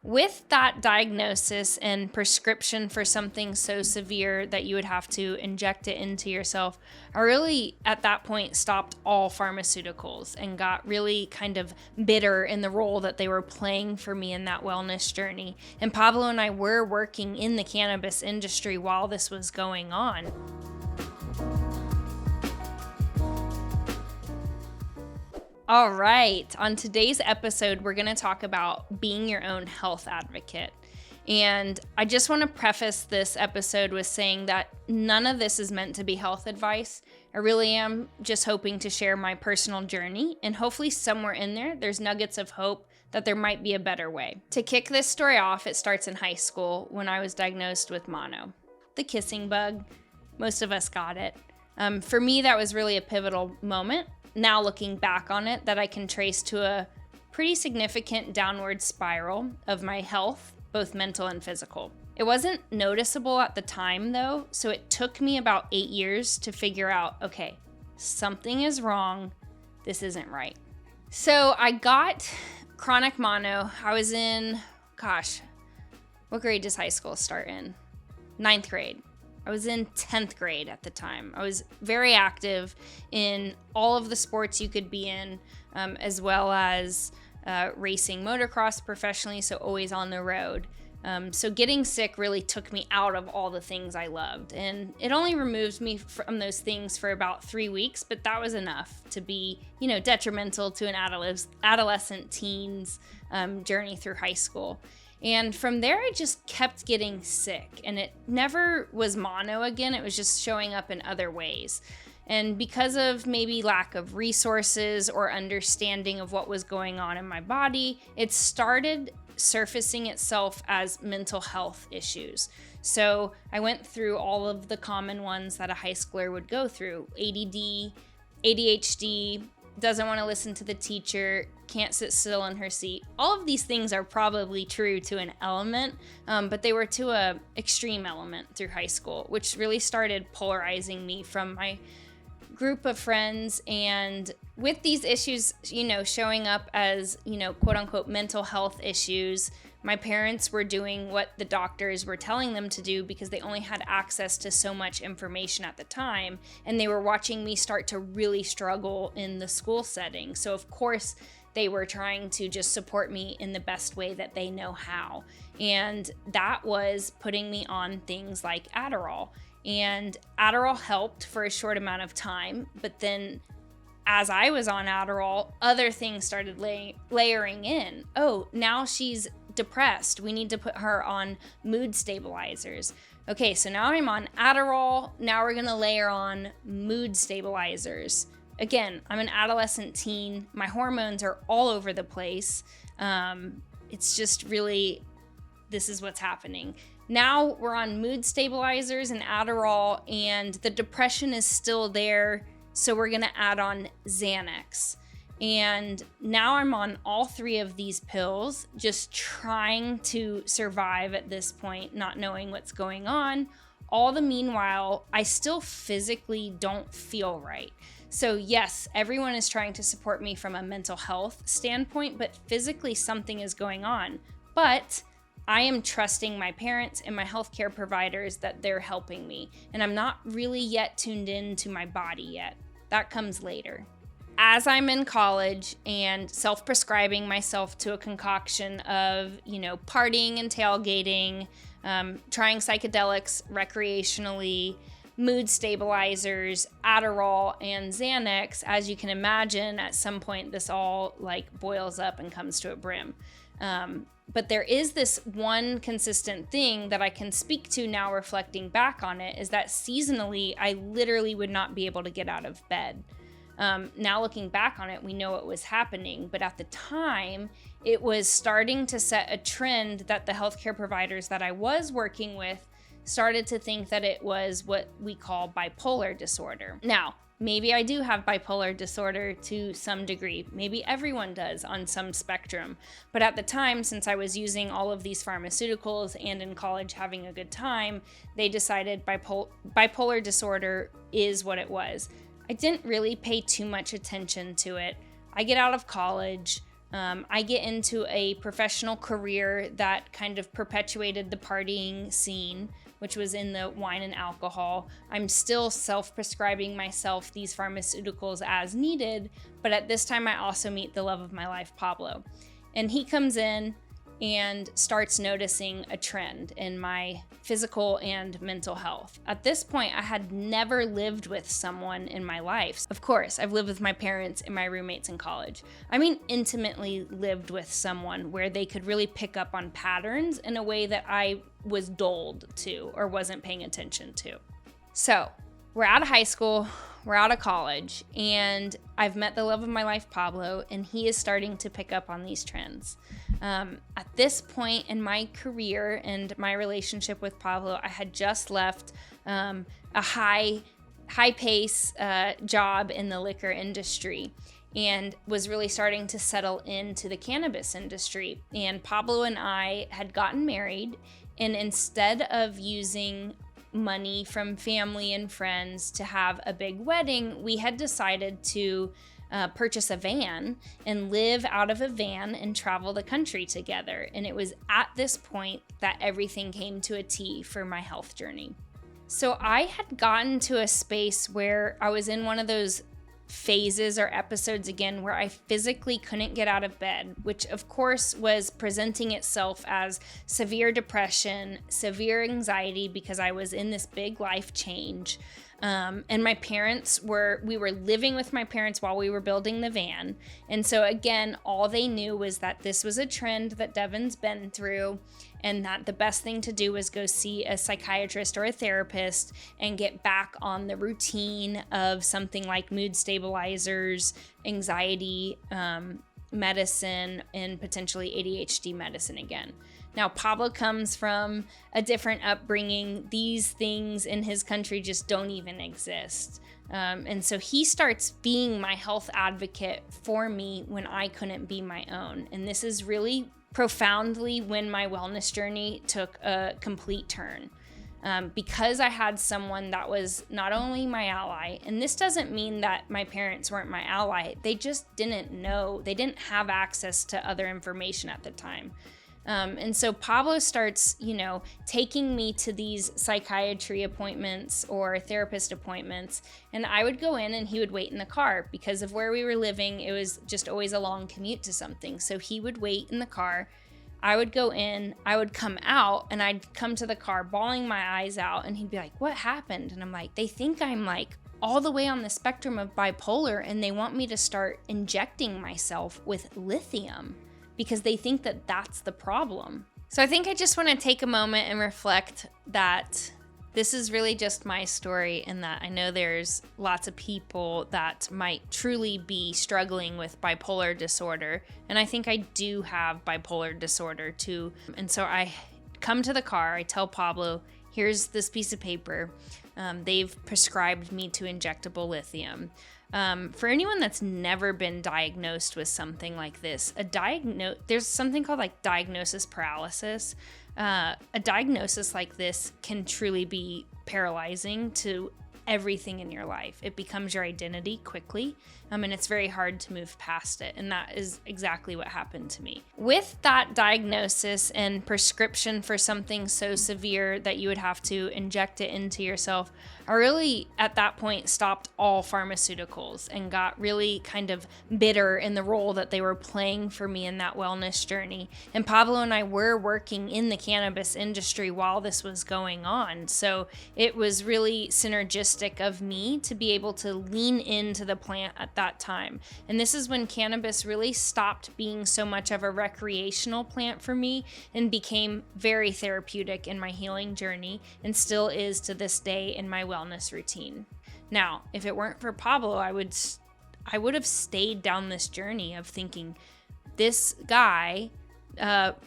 With that diagnosis and prescription for something so severe that you would have to inject it into yourself, I really, at that point, stopped all pharmaceuticals and got really kind of bitter in the role that they were playing for me in that wellness journey. And Pablo and I were working in the cannabis industry while this was going on. All right, on today's episode, we're going to talk about being your own health advocate. And I just want to preface this episode with saying that none of this is meant to be health advice. I really am just hoping to share my personal journey, and hopefully somewhere in there, there's nuggets of hope that there might be a better way. To kick this story off, it starts in high school when I was diagnosed with mono, the kissing bug. Most of us got it. For me, that was really a pivotal moment. Now looking back on it, that I can trace to a pretty significant downward spiral of my health, both mental and physical. It wasn't noticeable at the time though, so it took me about 8 years to figure out, okay, something is wrong, this isn't right. So I got chronic mono. I was in, what grade does high school start in? 9th grade. I was in 10th grade at the time. I was very active in all of the sports you could be in, as well as racing motocross professionally, so always on the road. So getting sick really took me out of all the things I loved. And it only removed me from those things for about 3 weeks, but that was enough to be, detrimental to an adolescent teen's journey through high school. And from there, I just kept getting sick, and it never was mono again. It was just showing up in other ways. And because of maybe lack of resources or understanding of what was going on in my body, it started surfacing itself as mental health issues. So I went through all of the common ones that a high schooler would go through: ADD, ADHD, doesn't want to listen to the teacher, can't sit still in her seat. All of these things are probably true to an element, but they were to a extreme element through high school, which really started polarizing me from my group of friends. And with these issues, showing up as, quote unquote, mental health issues, my parents were doing what the doctors were telling them to do because they only had access to so much information at the time. And they were watching me start to really struggle in the school setting. So of course, they were trying to just support me in the best way that they know how. And that was putting me on things like Adderall. And Adderall helped for a short amount of time, but then as I was on Adderall, other things started layering in. Oh, now she's depressed. We need to put her on mood stabilizers. Okay, so now I'm on Adderall. Now we're gonna layer on mood stabilizers. Again, I'm an adolescent teen. My hormones are all over the place. It's just really, this is what's happening. Now we're on mood stabilizers and Adderall, and the depression is still there. So we're gonna add on Xanax. And now I'm on all 3 of these pills, just trying to survive at this point, not knowing what's going on. All the meanwhile, I still physically don't feel right. So yes, everyone is trying to support me from a mental health standpoint, but physically something is going on. But I am trusting my parents and my healthcare providers that they're helping me. And I'm not really yet tuned into my body yet. That comes later. As I'm in college and self-prescribing myself to a concoction of, partying and tailgating, trying psychedelics recreationally, mood stabilizers, Adderall, and Xanax, as you can imagine, at some point this all boils up and comes to a brim. But there is this one consistent thing that I can speak to now reflecting back on it, is that seasonally, I literally would not be able to get out of bed. Now looking back on it, we know what was happening, but at the time, it was starting to set a trend that the healthcare providers that I was working with started to think that it was what we call bipolar disorder. Now, maybe I do have bipolar disorder to some degree. Maybe everyone does on some spectrum. But at the time, since I was using all of these pharmaceuticals and in college having a good time, they decided bipolar disorder is what it was. I didn't really pay too much attention to it. I get out of college. I get into a professional career that kind of perpetuated the partying scene, which was in the wine and alcohol. I'm still self-prescribing myself these pharmaceuticals as needed, but at this time I also meet the love of my life, Pablo. And he comes in and starts noticing a trend in my physical and mental health. At this point, I had never lived with someone in my life. Of course, I've lived with my parents and my roommates in college. I mean, intimately lived with someone where they could really pick up on patterns in a way that I was dulled to or wasn't paying attention to. So, we're out of high school, we're out of college, and I've met the love of my life, Pablo, and he is starting to pick up on these trends. At this point in my career and my relationship with Pablo, I had just left a high pace job in the liquor industry and was really starting to settle into the cannabis industry. And Pablo and I had gotten married, and instead of using money from family and friends to have a big wedding, we had decided to purchase a van and live out of a van and travel the country together. And it was at this point that everything came to a T for my health journey. So I had gotten to a space where I was in one of those phases or episodes again where I physically couldn't get out of bed, which of course was presenting itself as severe depression, severe anxiety because I was in this big life change. And my parents we were living with my parents while we were building the van. And so again, all they knew was that this was a trend that Devin's been through and that the best thing to do was go see a psychiatrist or a therapist and get back on the routine of something like mood stabilizers, anxiety medicine, and potentially ADHD medicine again. Now, Pablo comes from a different upbringing. These things in his country just don't even exist. And so he starts being my health advocate for me when I couldn't be my own. And this is really profoundly when my wellness journey took a complete turn. Because I had someone that was not only my ally, and this doesn't mean that my parents weren't my ally, they just didn't know, they didn't have access to other information at the time. And so Pablo starts, taking me to these psychiatry appointments or therapist appointments, and I would go in and he would wait in the car because of where we were living. It was just always a long commute to something. So he would wait in the car. I would go in, I would come out, and I'd come to the car bawling my eyes out, and he'd be like, "What happened?" And I'm like, "They think I'm like all the way on the spectrum of bipolar, and they want me to start injecting myself with lithium because they think that that's the problem." So I think I just want to take a moment and reflect that this is really just my story, and that I know there's lots of people that might truly be struggling with bipolar disorder. And I think I do have bipolar disorder too. And so I come to the car, I tell Pablo, here's this piece of paper. They've prescribed me to injectable lithium. For anyone that's never been diagnosed with something like this, there's something called like diagnosis paralysis. A diagnosis like this can truly be paralyzing to everything in your life. It becomes your identity quickly, and it's very hard to move past it. And that is exactly what happened to me. With that diagnosis and prescription for something so severe that you would have to inject it into yourself, I really, at that point, stopped all pharmaceuticals and got really kind of bitter in the role that they were playing for me in that wellness journey. And Pablo and I were working in the cannabis industry while this was going on. So it was really synergistic of me to be able to lean into the plant at that time. And this is when cannabis really stopped being so much of a recreational plant for me and became very therapeutic in my healing journey, and still is to this day in my wellness routine. Now, if it weren't for Pablo, I would have stayed down this journey of thinking this guy,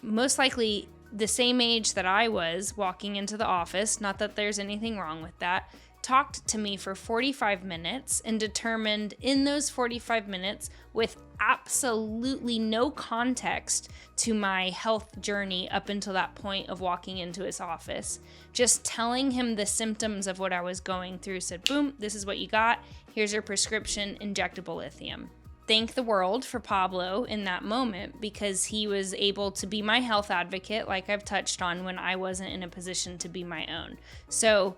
most likely the same age that I was walking into the office, not that there's anything wrong with that, talked to me for 45 minutes and determined in those 45 minutes, with absolutely no context to my health journey up until that point of walking into his office, just telling him the symptoms of what I was going through, said, boom, this is what you got. Here's your prescription, injectable lithium. thank the world for Pablo in that moment, because he was able to be my health advocate, like I've touched on, when I wasn't in a position to be my own. So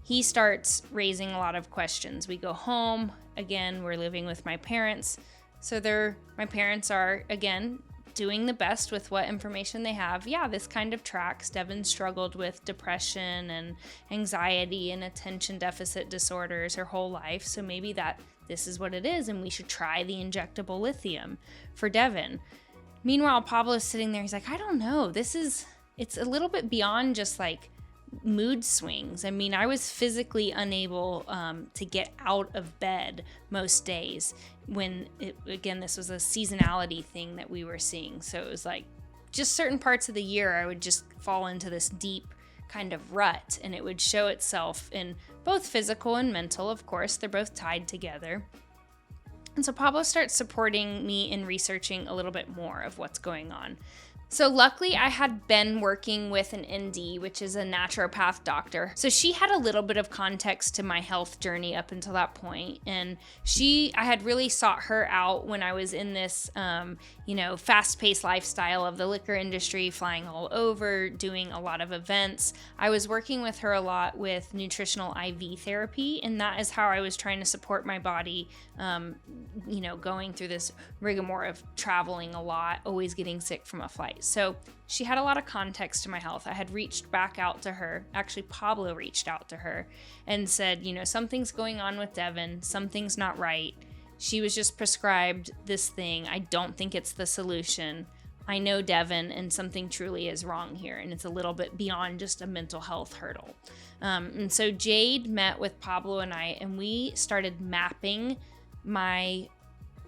he starts raising a lot of questions. We go home. Again, we're living with my parents. So my parents are, again, doing the best with what information they have. Yeah, this kind of tracks. Devin struggled with depression and anxiety and attention deficit disorders her whole life. So maybe this is what it is, and we should try the injectable lithium for Devin. Meanwhile, Pablo's sitting there. He's like, I don't know. It's a little bit beyond just like mood swings. I mean, I was physically unable to get out of bed most days when, this was a seasonality thing that we were seeing. So it was like just certain parts of the year, I would just fall into this deep kind of rut, and it would show itself in both physical and mental. Of course, they're both tied together. And so Pablo starts supporting me in researching a little bit more of what's going on. So luckily, I had been working with an ND, which is a naturopath doctor. So she had a little bit of context to my health journey up until that point. And I had really sought her out when I was in this, fast-paced lifestyle of the liquor industry, flying all over, doing a lot of events. I was working with her a lot with nutritional IV therapy, and that is how I was trying to support my body, going through this rigmarole of traveling a lot, always getting sick from a flight. So she had a lot of context to my health. I had reached back out to her. Actually, Pablo reached out to her and said, something's going on with Devin. Something's not right. She was just prescribed this thing. I don't think it's the solution. I know Devin, and something truly is wrong here. And it's a little bit beyond just a mental health hurdle. And so Jade met with Pablo and I, and we started mapping my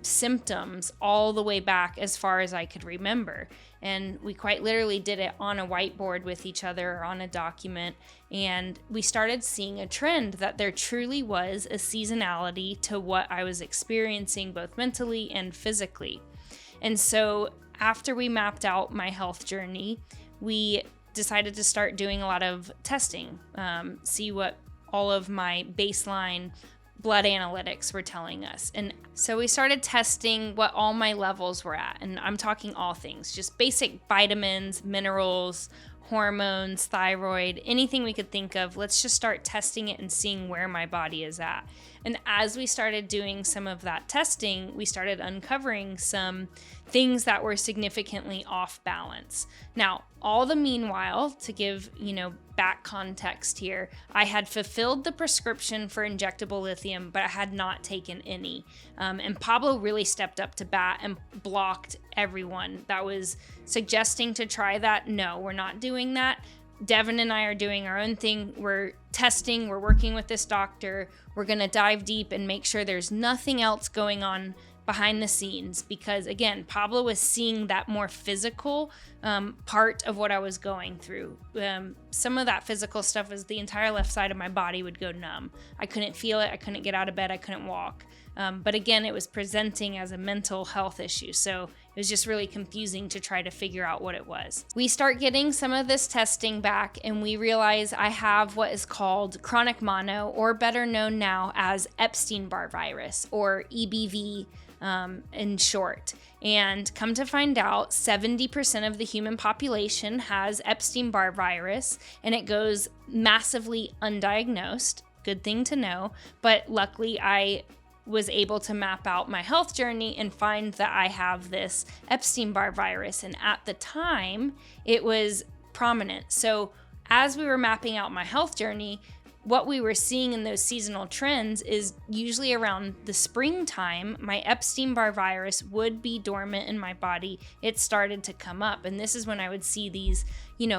symptoms all the way back as far as I could remember. And we quite literally did it on a whiteboard with each other or on a document. And we started seeing a trend that there truly was a seasonality to what I was experiencing, both mentally and physically. And so after we mapped out my health journey, we decided to start doing a lot of testing, see what all of my baseline blood analytics were telling us. And so we started testing what all my levels were at. And I'm talking all things, just basic vitamins, minerals, hormones, thyroid, anything we could think of. Let's just start testing it and seeing where my body is at. And as we started doing some of that testing, we started uncovering some things that were significantly off balance. Now, all the meanwhile, to give, back context here, I had fulfilled the prescription for injectable lithium, but I had not taken any. And Pablo really stepped up to bat and blocked everyone that was suggesting to try that. No, we're not doing that. Devin and I are doing our own thing. We're testing, we're working with this doctor. We're going to dive deep and make sure there's nothing else going on behind the scenes, because again, Pablo was seeing that more physical part of what I was going through. Some of that physical stuff was the entire left side of my body would go numb. I couldn't feel it. I couldn't get out of bed. I couldn't walk. But again, it was presenting as a mental health issue. So it was just really confusing to try to figure out what it was. We start getting some of this testing back, and we realize I have what is called chronic mono, or better known now as Epstein-Barr virus, or EBV in short. And come to find out, 70% of the human population has Epstein-Barr virus, and it goes massively undiagnosed. Good thing to know. But luckily, I was able to map out my health journey and find that I have this Epstein-Barr virus. And at the time, it was prominent. So as we were mapping out my health journey, what we were seeing in those seasonal trends is usually around the springtime, my Epstein-Barr virus would be dormant in my body. It started to come up. And this is when I would see these,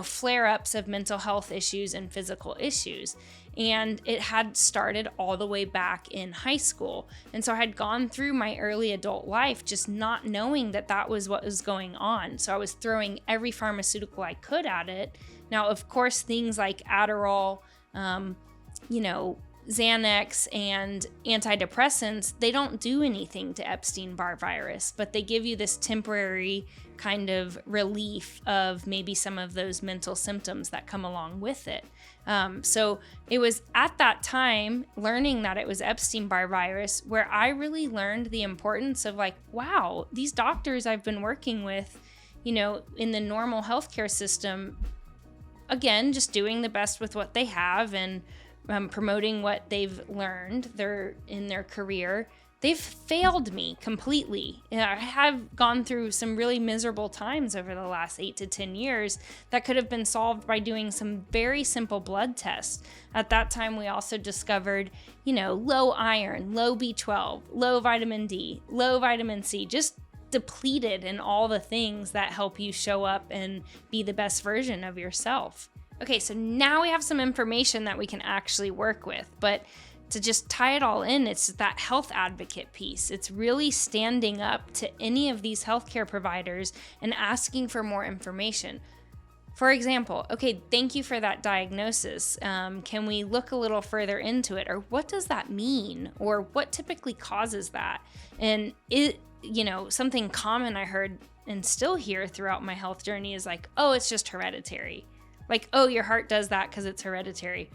flare-ups of mental health issues and physical issues. And it had started all the way back in high school. And so I had gone through my early adult life just not knowing that that was what was going on. So I was throwing every pharmaceutical I could at it. Now, of course, things like Adderall, Xanax and antidepressants, they don't do anything to Epstein-Barr virus, but they give you this temporary kind of relief of maybe some of those mental symptoms that come along with it. So it was at that time, learning that it was Epstein-Barr virus, where I really learned the importance of like, wow, these doctors I've been working with, in the normal healthcare system, again, just doing the best with what they have and promoting what they've learned in their career, they've failed me completely. I have gone through some really miserable times over the last 8 to 10 years that could have been solved by doing some very simple blood tests. At that time, we also discovered, low iron, low B12, low vitamin D, low vitamin C, just depleted in all the things that help you show up and be the best version of yourself. Okay, so now we have some information that we can actually work with, but to just tie it all in, it's that health advocate piece. It's really standing up to any of these healthcare providers and asking for more information. For example, okay, thank you for that diagnosis. Can we look a little further into it? Or what does that mean? Or what typically causes that? And something common I heard and still hear throughout my health journey is like, oh, it's just hereditary. Like, oh, your heart does that because it's hereditary.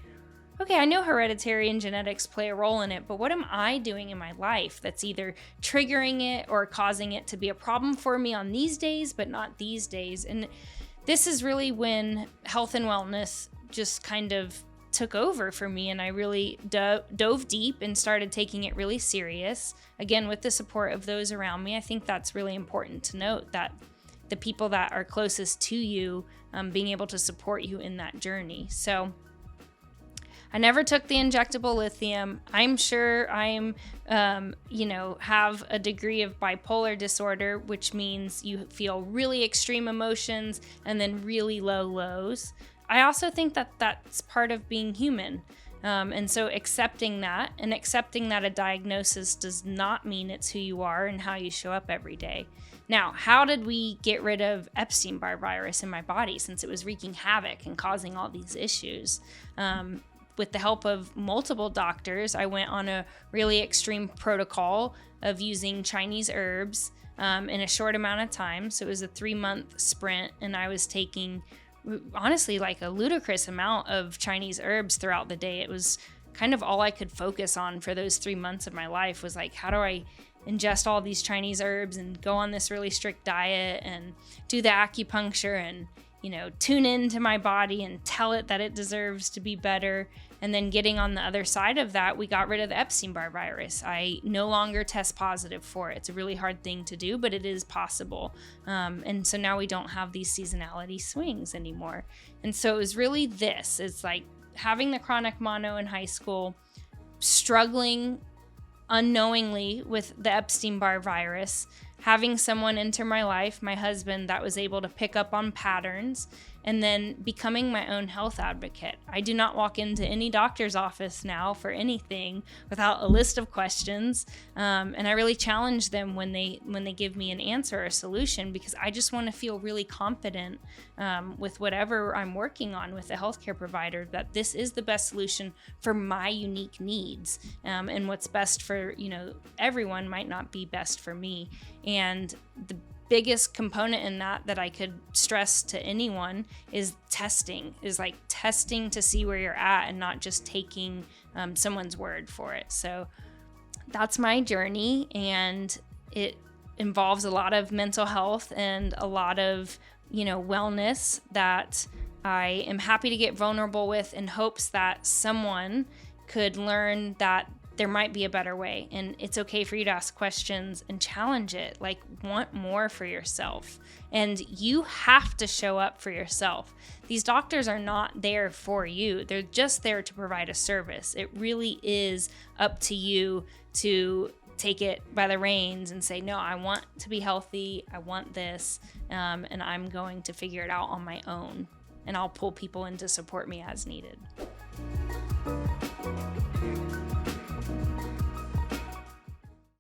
Okay, I know hereditary and genetics play a role in it, but what am I doing in my life that's either triggering it or causing it to be a problem for me on these days, but not these days? And this is really when health and wellness just kind of took over for me, and I really dove deep and started taking it really serious. Again, with the support of those around me. I think that's really important to note, that the people that are closest to you being able to support you in that journey. So I never took the injectable lithium. I'm sure I'm, have a degree of bipolar disorder, which means you feel really extreme emotions and then really low lows. I also think that that's part of being human. And so accepting that a diagnosis does not mean it's who you are and how you show up every day. Now, how did we get rid of Epstein-Barr virus in my body since it was wreaking havoc and causing all these issues? With the help of multiple doctors, I went on a really extreme protocol of using Chinese herbs in a short amount of time. So it was a 3-month sprint, and I was taking, honestly, like a ludicrous amount of Chinese herbs throughout the day. It was kind of all I could focus on for those 3 months of my life was like, how do I ingest all these Chinese herbs and go on this really strict diet and do the acupuncture and tune into my body and tell it that it deserves to be better. And then getting on the other side of that, we got rid of the Epstein-Barr virus. I no longer test positive for it. It's a really hard thing to do, but it is possible. And so now we don't have these seasonality swings anymore. And so it was really this. It's like having the chronic mono in high school, struggling unknowingly with the Epstein-Barr virus, having someone enter my life, my husband, that was able to pick up on patterns, and then becoming my own health advocate. I do not walk into any doctor's office now for anything without a list of questions, and I really challenge them when they give me an answer or a solution, because I just want to feel really confident with whatever I'm working on with a healthcare provider, that this is the best solution for my unique needs, and what's best for everyone might not be best for me. And the biggest component in that I could stress to anyone is testing to see where you're at and not just taking someone's word for it. So that's my journey, and it involves a lot of mental health and a lot of wellness that I am happy to get vulnerable with, in hopes that someone could learn that there might be a better way, and it's okay for you to ask questions and challenge it. Like, want more for yourself, and you have to show up for yourself. These doctors are not there for you. They're just there to provide a service. It really is up to you to take it by the reins and say, no, I want to be healthy. I want this, and I'm going to figure it out on my own, and I'll pull people in to support me as needed.